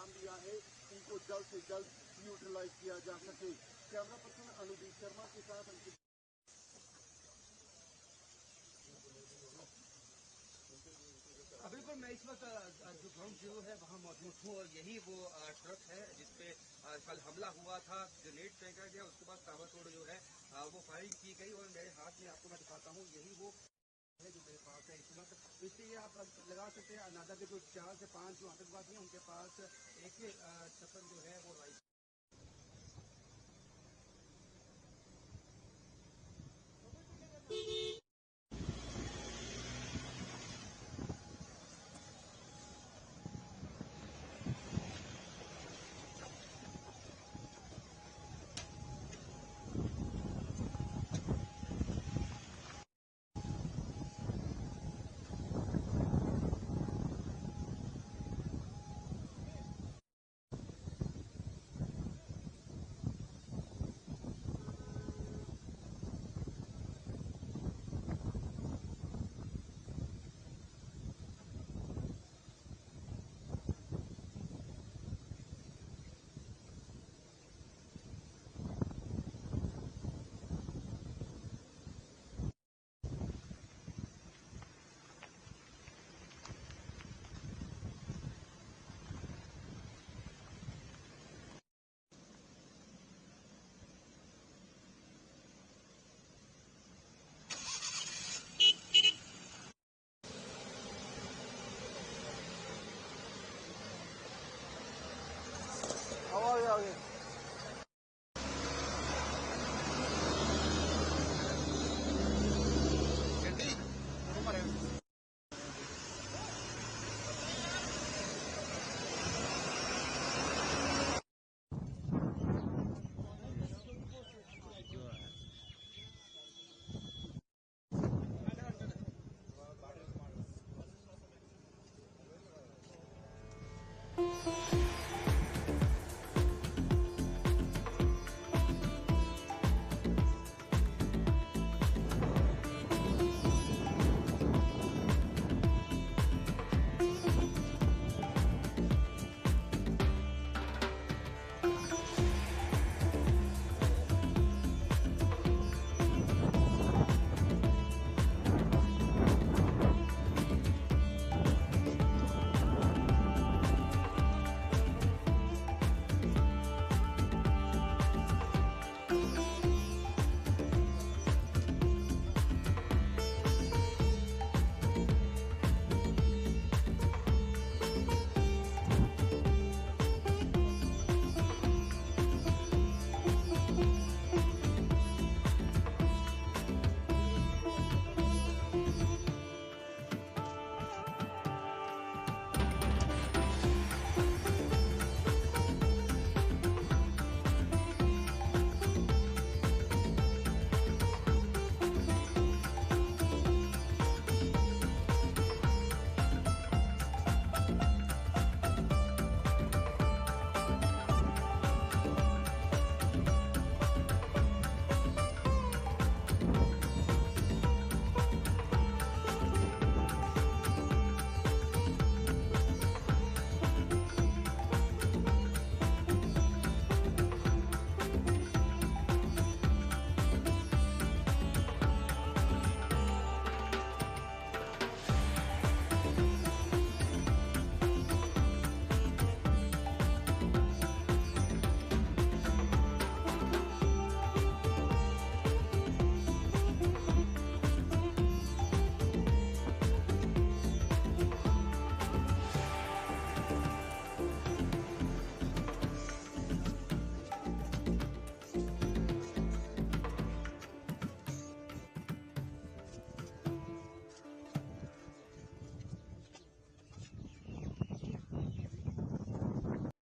इल्जाम दिया है इनको जल्द से जल्द न्यूट्रलाइज किया जा सके। कैमरा पर्सन अनुदीप शर्मा के साथ अंकित। बिल्कुल, मैं इस वक्त जो ग्राउंड जीरो है वहाँ मौजूद हूँ और यही वो ट्रक है जिसपे कल हमला हुआ था, ग्रेनेड फेंका गया, उसके बाद ताबड़तोड़ जो है वो फायरिंग की गई और मेरे हाथ में आपको मैं दिखाता हूँ, यही वो है जो मेरे पास है इस वक्त। तो इससे ये आप लगा सकते हैं अंदाजा के जो 4 से 5 जो आतंकवादी हैं उनके पास एक छप्पन जो है वो राइफल